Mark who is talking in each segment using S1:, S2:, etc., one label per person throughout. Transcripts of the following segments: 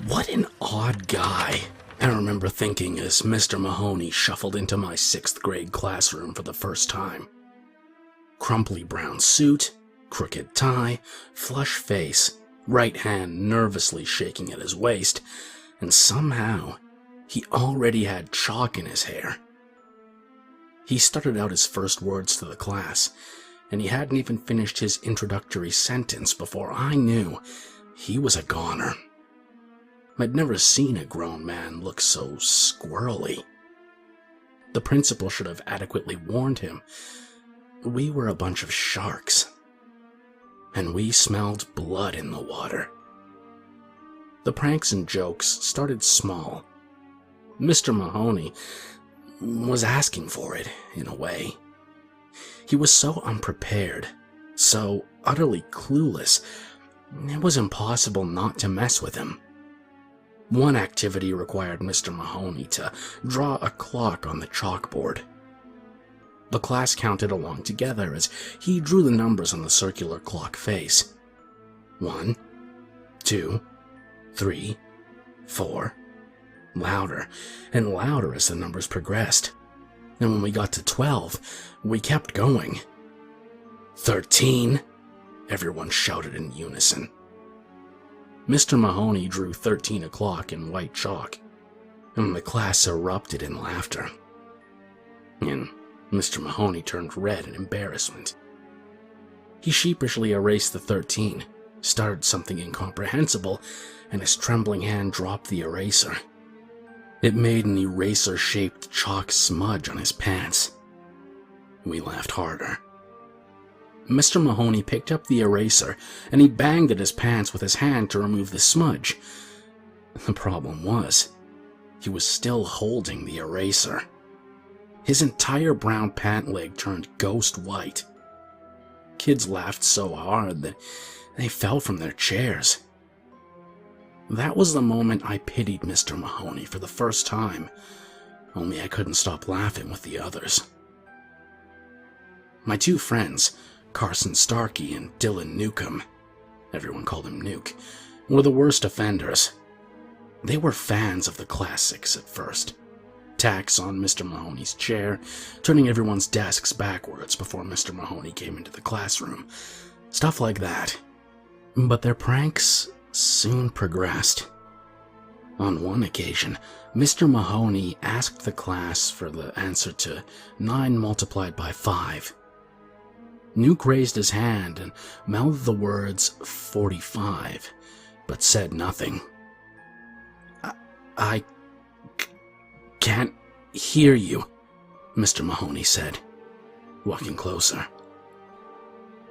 S1: What an odd guy, I remember thinking as Mr. Mahoney shuffled into my 6th grade classroom for the first time. Crumply brown suit, crooked tie, flush face, right hand nervously shaking at his waist, and somehow he already had chalk in his hair. He stuttered out his first words to the class, and he hadn't even finished his introductory sentence before I knew he was a goner. I'd never seen a grown man look so squirrely. The principal should have adequately warned him. We were a bunch of sharks, and we smelled blood in the water. The pranks and jokes started small. Mr. Mahoney was asking for it, in a way. He was so unprepared, so utterly clueless, it was impossible not to mess with him. One activity required Mr. Mahoney to draw a clock on the chalkboard. The class counted along together as he drew the numbers on the circular clock face. 1, 2, 3, 4. Louder and louder as the numbers progressed. And when we got to 12, we kept going. 13, everyone shouted in unison. Mr. Mahoney drew 13 o'clock in white chalk, and the class erupted in laughter. And Mr. Mahoney turned red in embarrassment. He sheepishly erased the 13, stuttered something incomprehensible, and his trembling hand dropped the eraser. It made an eraser-shaped chalk smudge on his pants. We laughed harder. Mr. Mahoney picked up the eraser, and he banged at his pants with his hand to remove the smudge. The problem was, he was still holding the eraser. His entire brown pant leg turned ghost white. Kids laughed so hard that they fell from their chairs. That was the moment I pitied Mr. Mahoney for the first time, only I couldn't stop laughing with the others. My two friends, Carson Starkey and Dylan Newcomb, everyone called him Nuke, were the worst offenders. They were fans of the classics at first. Tacks on Mr. Mahoney's chair, turning everyone's desks backwards before Mr. Mahoney came into the classroom. Stuff like that. But their pranks soon progressed. On one occasion, Mr. Mahoney asked the class for the answer to 9 multiplied by 5. Nuke raised his hand and mouthed the words 45, but said nothing. I can't hear you, Mr. Mahoney said, walking closer.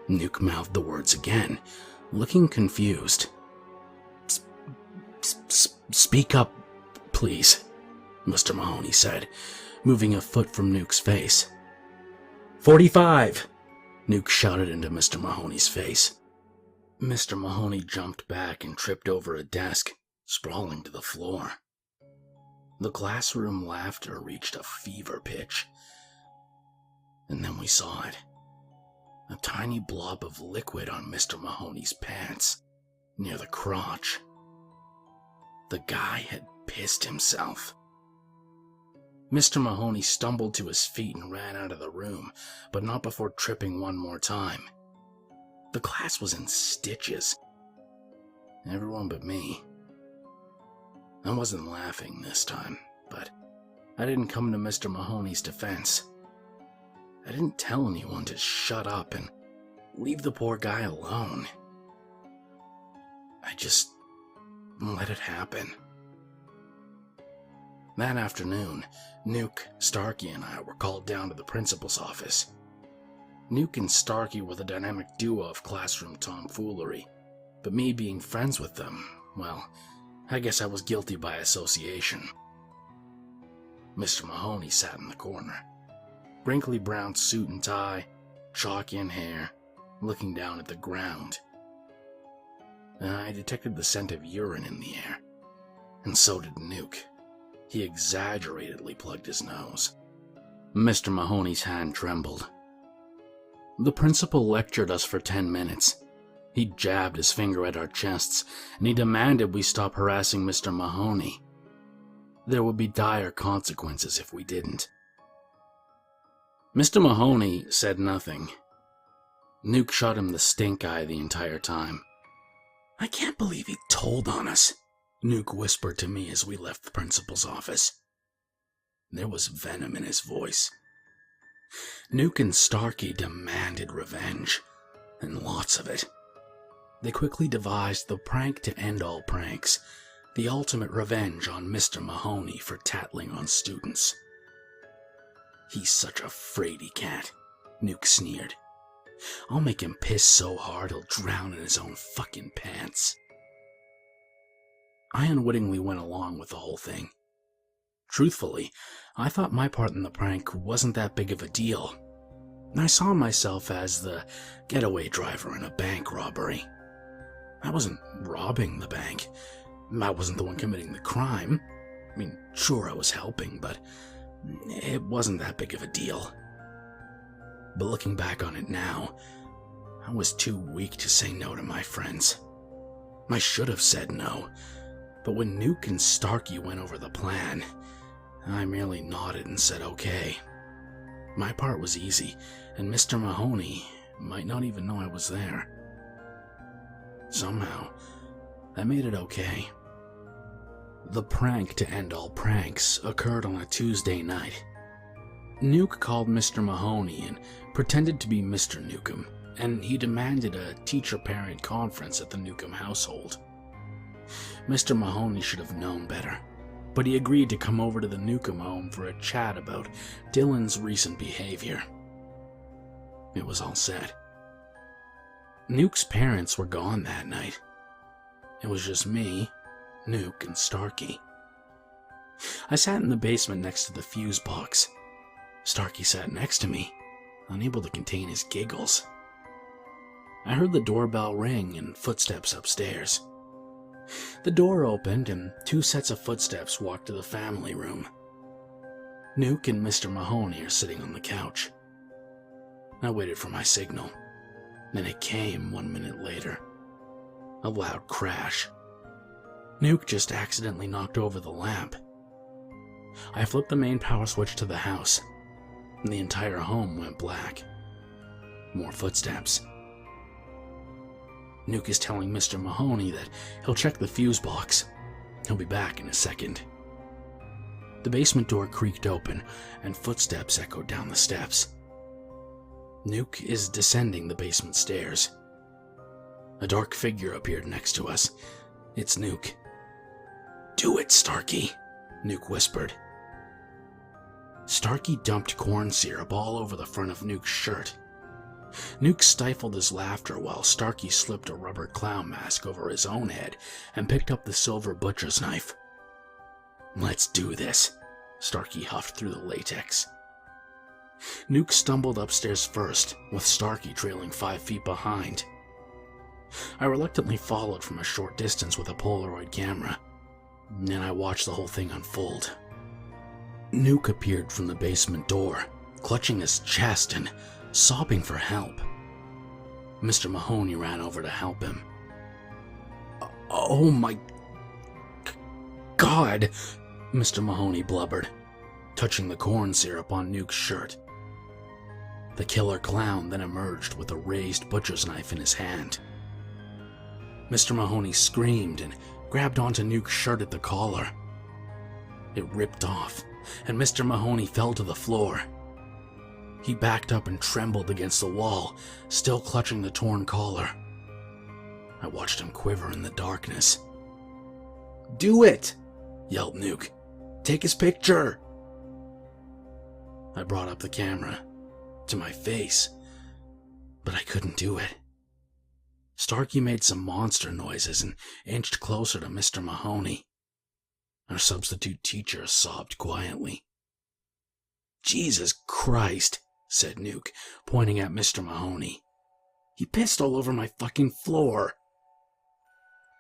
S1: Nuke mouthed the words again, looking confused. Speak up, please, Mr. Mahoney said, moving a foot from Nuke's face. 45, Nuke shouted into Mr. Mahoney's face. Mr. Mahoney jumped back and tripped over a desk, sprawling to the floor. The classroom laughter reached a fever pitch. And then we saw it. A tiny blob of liquid on Mr. Mahoney's pants, near the crotch. The guy had pissed himself. Mr. Mahoney stumbled to his feet and ran out of the room, but not before tripping one more time. The class was in stitches. Everyone but me. I wasn't laughing this time, but I didn't come to Mr. Mahoney's defense. I didn't tell anyone to shut up and leave the poor guy alone. I just let it happen. That afternoon, Nuke, Starkey, and I were called down to the principal's office. Nuke and Starkey were the dynamic duo of classroom tomfoolery, but me being friends with them, well, I guess I was guilty by association. Mr. Mahoney sat in the corner, wrinkly brown suit and tie, chalky in hair, looking down at the ground. I detected the scent of urine in the air, and so did Nuke. He exaggeratedly plugged his nose. Mr. Mahoney's hand trembled. The principal lectured us for 10 minutes, He jabbed his finger at our chests, and he demanded we stop harassing Mr. Mahoney. There would be dire consequences if we didn't. Mr. Mahoney said nothing. Nuke shot him the stink eye the entire time. "I can't believe he told on us," Nuke whispered to me as we left the principal's office. There was venom in his voice. Nuke and Starkey demanded revenge, and lots of it. They quickly devised the prank to end all pranks, the ultimate revenge on Mr. Mahoney for tattling on students. "He's such a fraidy cat," Nuke sneered. "I'll make him piss so hard he'll drown in his own fucking pants." I unwittingly went along with the whole thing. Truthfully, I thought my part in the prank wasn't that big of a deal. I saw myself as the getaway driver in a bank robbery. I wasn't robbing the bank. I wasn't the one committing the crime. I mean, sure, I was helping, but it wasn't that big of a deal. But looking back on it now, I was too weak to say no to my friends. I should have said no, but when Nuke and Starkey went over the plan, I merely nodded and said okay. My part was easy, and Mr. Mahoney might not even know I was there. Somehow, I made it okay. The prank to end all pranks occurred on a Tuesday night. Nuke called Mr. Mahoney and pretended to be Mr. Newcomb, and he demanded a teacher-parent conference at the Newcomb household. Mr. Mahoney should have known better, but he agreed to come over to the Newcomb home for a chat about Dylan's recent behavior. It was all set. Nuke's parents were gone that night. It was just me, Nuke, and Starkey. I sat in the basement next to the fuse box. Starkey sat next to me, unable to contain his giggles. I heard the doorbell ring and footsteps upstairs. The door opened and 2 sets of footsteps walked to the family room. Nuke and Mr. Mahoney are sitting on the couch. I waited for my signal. Then it came 1 minute later. A loud crash. Nuke just accidentally knocked over the lamp. I flipped the main power switch to the house, and the entire home went black. More footsteps. Nuke is telling Mr. Mahoney that he'll check the fuse box. He'll be back in a second. The basement door creaked open, and footsteps echoed down the steps. Nuke is descending the basement stairs. A dark figure appeared next to us. It's Nuke. "Do it, Starkey," Nuke whispered. Starkey dumped corn syrup all over the front of Nuke's shirt. Nuke stifled his laughter while Starkey slipped a rubber clown mask over his own head and picked up the silver butcher's knife. "Let's do this," Starkey huffed through the latex. Nuke stumbled upstairs first, with Starkey trailing 5 feet behind. I reluctantly followed from a short distance with a Polaroid camera, and I watched the whole thing unfold. Nuke appeared from the basement door, clutching his chest and sobbing for help. Mr. Mahoney ran over to help him. "Oh my God," Mr. Mahoney blubbered, touching the corn syrup on Nuke's shirt. The killer clown then emerged with a raised butcher's knife in his hand. Mr. Mahoney screamed and grabbed onto Nuke's shirt at the collar. It ripped off, and Mr. Mahoney fell to the floor. He backed up and trembled against the wall, still clutching the torn collar. I watched him quiver in the darkness. "Do it!" yelled Nuke. "Take his picture!" I brought up the camera to my face, but I couldn't do it. Starkey made some monster noises and inched closer to Mr. Mahoney. Our substitute teacher sobbed quietly. "Jesus Christ," said Nuke, pointing at Mr. Mahoney. "He pissed all over my fucking floor."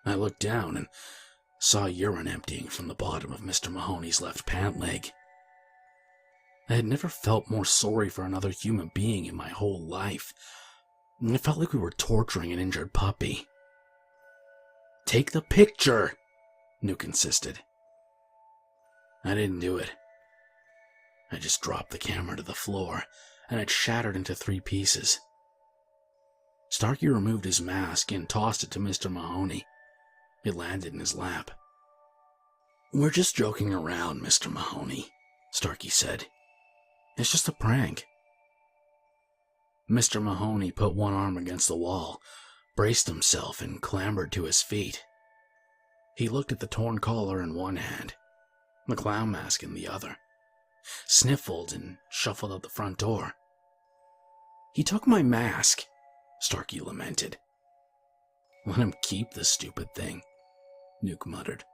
S1: I looked down and saw urine emptying from the bottom of Mr. Mahoney's left pant leg. I had never felt more sorry for another human being in my whole life. It felt like we were torturing an injured puppy. "Take the picture," Nuke insisted. I didn't do it. I just dropped the camera to the floor, and it shattered into 3 pieces. Starkey removed his mask and tossed it to Mr. Mahoney. It landed in his lap. "We're just joking around, Mr. Mahoney," Starkey said. "It's just a prank." Mr. Mahoney put one arm against the wall, braced himself, and clambered to his feet. He looked at the torn collar in one hand, the clown mask in the other, sniffled, and shuffled out the front door. "He took my mask," Starkey lamented. "Let him keep the stupid thing," Nuke muttered.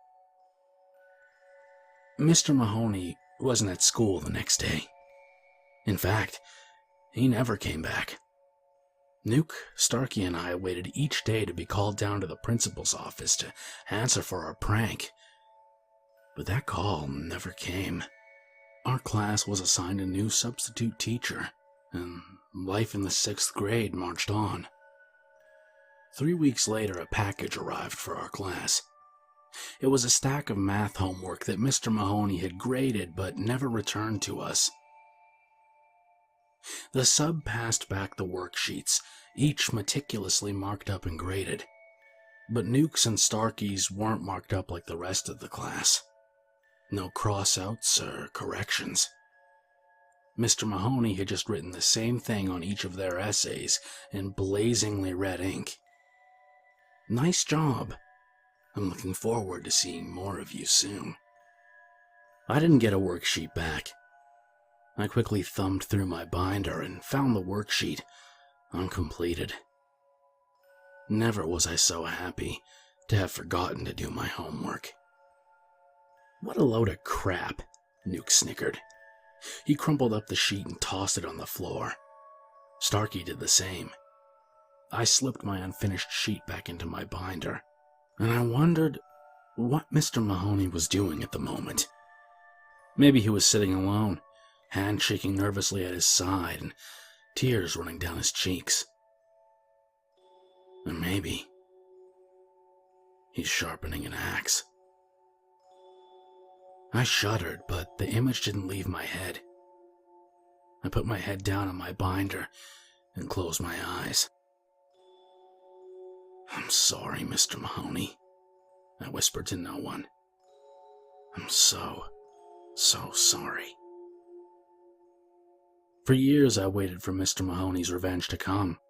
S1: Mr. Mahoney wasn't at school the next day. In fact, he never came back. Nuke, Starkey, and I waited each day to be called down to the principal's office to answer for our prank. But that call never came. Our class was assigned a new substitute teacher, and life in the 6th grade marched on. 3 weeks later, a package arrived for our class. It was a stack of math homework that Mr. Mahoney had graded but never returned to us. The sub passed back the worksheets, each meticulously marked up and graded. But Nuke's and Starkey's weren't marked up like the rest of the class. No cross-outs or corrections. Mr. Mahoney had just written the same thing on each of their essays in blazingly red ink. "Nice job. I'm looking forward to seeing more of you soon." I didn't get a worksheet back. I quickly thumbed through my binder and found the worksheet, uncompleted. Never was I so happy to have forgotten to do my homework. "What a load of crap," Nuke snickered. He crumpled up the sheet and tossed it on the floor. Starkey did the same. I slipped my unfinished sheet back into my binder, and I wondered what Mr. Mahoney was doing at the moment. Maybe he was sitting alone, hand shaking nervously at his side and tears running down his cheeks. Or maybe he's sharpening an axe. I shuddered, but the image didn't leave my head. I put my head down on my binder and closed my eyes. "I'm sorry, Mr. Mahoney," I whispered to no one. "I'm so sorry." For years I waited for Mr. Mahoney's revenge to come.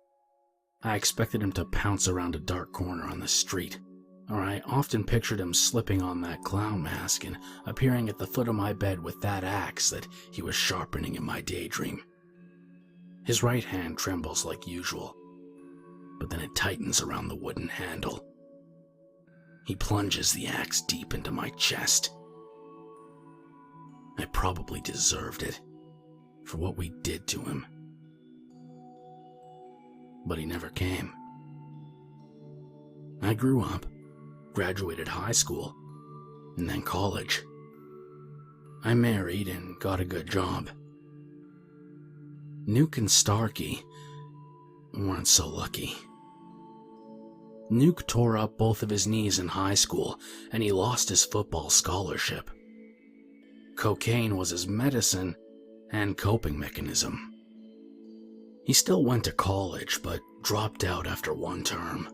S1: I expected him to pounce around a dark corner on the street, or I often pictured him slipping on that clown mask and appearing at the foot of my bed with that axe that he was sharpening in my daydream. His right hand trembles like usual, but then it tightens around the wooden handle. He plunges the axe deep into my chest. I probably deserved it for what we did to him. But he never came. I grew up, graduated high school, and then college. I married and got a good job. Nuke and Starkey weren't so lucky. Nuke tore up both of his knees in high school, and he lost his football scholarship. Cocaine was his medicine and coping mechanism. He still went to college, but dropped out after one term.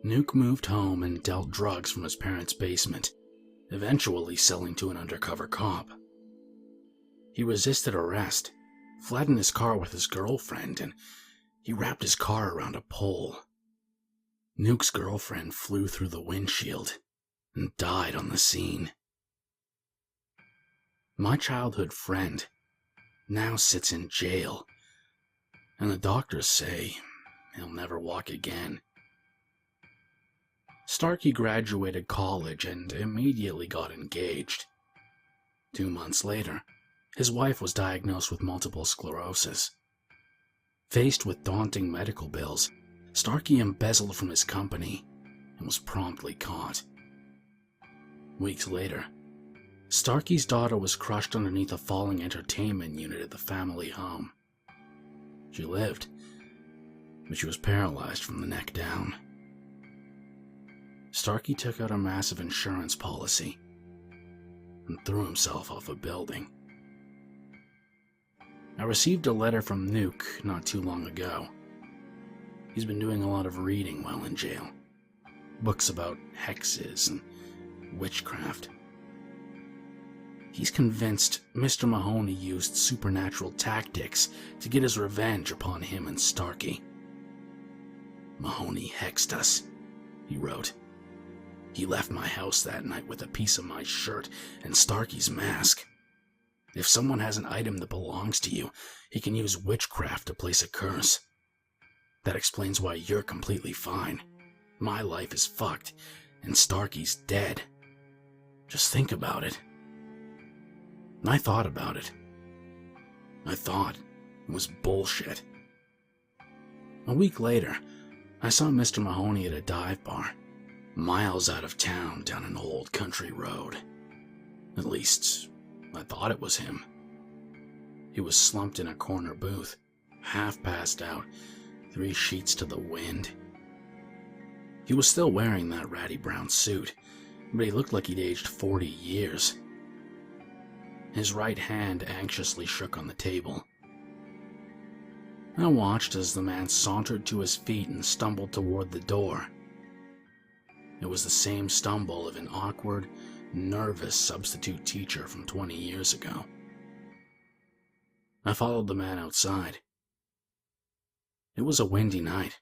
S1: Nuke moved home and dealt drugs from his parents' basement, eventually selling to an undercover cop. He resisted arrest, fled in his car with his girlfriend, and he wrapped his car around a pole. Nuke's girlfriend flew through the windshield and died on the scene. My childhood friend now sits in jail, and the doctors say he'll never walk again. Starkey graduated college and immediately got engaged. 2 months later, his wife was diagnosed with multiple sclerosis. Faced with daunting medical bills, Starkey embezzled from his company and was promptly caught. Weeks later, Starkey's daughter was crushed underneath a falling entertainment unit at the family home. She lived, but she was paralyzed from the neck down. Starkey took out a massive insurance policy and threw himself off a building. I received a letter from Nuke not too long ago. He's been doing a lot of reading while in jail. Books about hexes and witchcraft. He's convinced Mr. Mahoney used supernatural tactics to get his revenge upon him and Starkey. Mahoney hexed us, he wrote. He left my house that night with a piece of my shirt and Starkey's mask. If someone has an item that belongs to you, he can use witchcraft to place a curse. That explains why you're completely fine. My life is fucked, and Starkey's dead. Just think about it. And I thought about it. I thought it was bullshit. A week later, I saw Mr. Mahoney at a dive bar, miles out of town down an old country road. At least, I thought it was him. He was slumped in a corner booth, half passed out, 3 sheets to the wind. He was still wearing that ratty brown suit, but he looked like he'd aged 40 years. His right hand anxiously shook on the table. I watched as the man sauntered to his feet and stumbled toward the door. It was the same stumble of an awkward, nervous substitute teacher from 20 years ago. I followed the man outside. It was a windy night.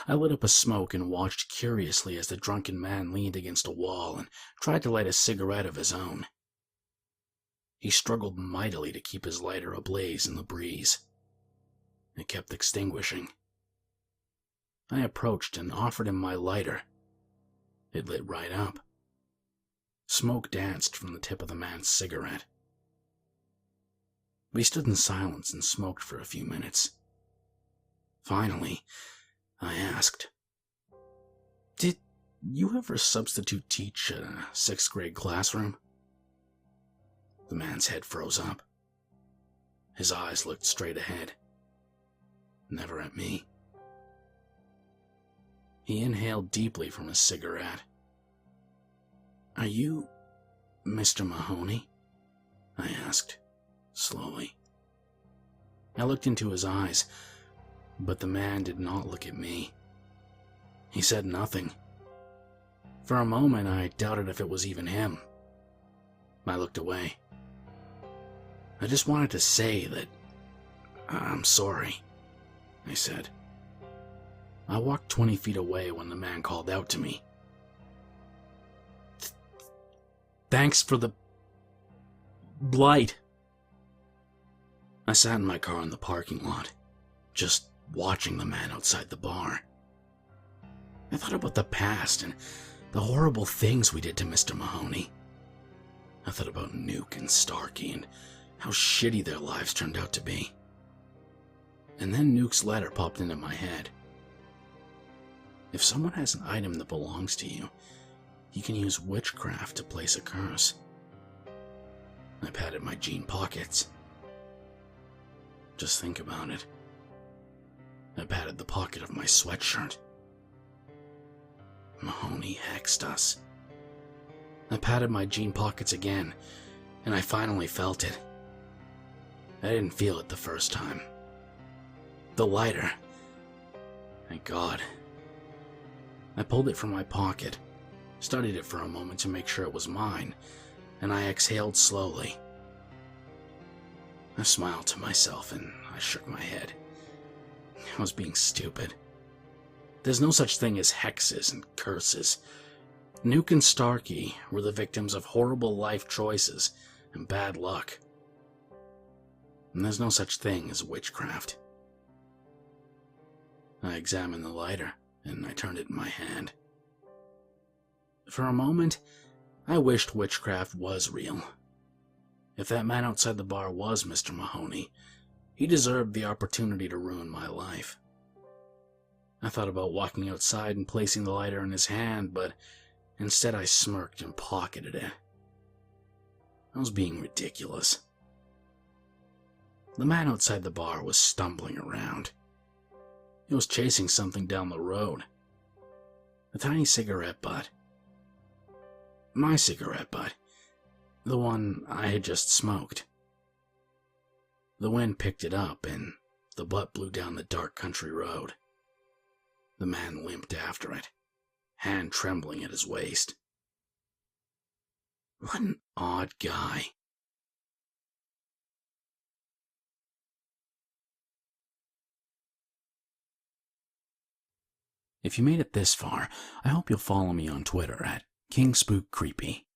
S1: I lit up a smoke and watched curiously as the drunken man leaned against a wall and tried to light a cigarette of his own. He struggled mightily to keep his lighter ablaze in the breeze. It kept extinguishing. I approached and offered him my lighter. It lit right up. Smoke danced from the tip of the man's cigarette. We stood in silence and smoked for a few minutes. Finally, I asked, "Did you ever substitute teach at a 6th grade classroom?" The man's head froze up. His eyes looked straight ahead, never at me. He inhaled deeply from his cigarette. "Are you Mr. Mahoney?" I asked, slowly. I looked into his eyes, but the man did not look at me. He said nothing. For a moment, I doubted if it was even him. I looked away. I just wanted to say that I'm sorry, I said. I walked 20 feet away when the man called out to me. "Thanks for the light." I sat in my car in the parking lot, just watching the man outside the bar. I thought about the past and the horrible things we did to Mr. Mahoney. I thought about Nuke and Starkey and how shitty their lives turned out to be. And then Nuke's letter popped into my head. If someone has an item that belongs to you, you can use witchcraft to place a curse. I patted my jean pockets. Just think about it. I patted the pocket of my sweatshirt. Mahoney hexed us. I patted my jean pockets again, and I finally felt it. I didn't feel it the first time. The lighter. Thank God. I pulled it from my pocket, studied it for a moment to make sure it was mine, and I exhaled slowly. I smiled to myself and I shook my head. I was being stupid. There's no such thing as hexes and curses. Nuke and Starkey were the victims of horrible life choices and bad luck. And there's no such thing as witchcraft. I examined the lighter, and I turned it in my hand. For a moment, I wished witchcraft was real. If that man outside the bar was Mr. Mahoney, he deserved the opportunity to ruin my life. I thought about walking outside and placing the lighter in his hand, but instead I smirked and pocketed it. I was being ridiculous. The man outside the bar was stumbling around. He was chasing something down the road. A tiny cigarette butt. My cigarette butt. The one I had just smoked. The wind picked it up, and the butt blew down the dark country road. The man limped after it, hand trembling at his waist. What an odd guy. If you made it this far, I hope you'll follow me on Twitter at KingSpook Creepy.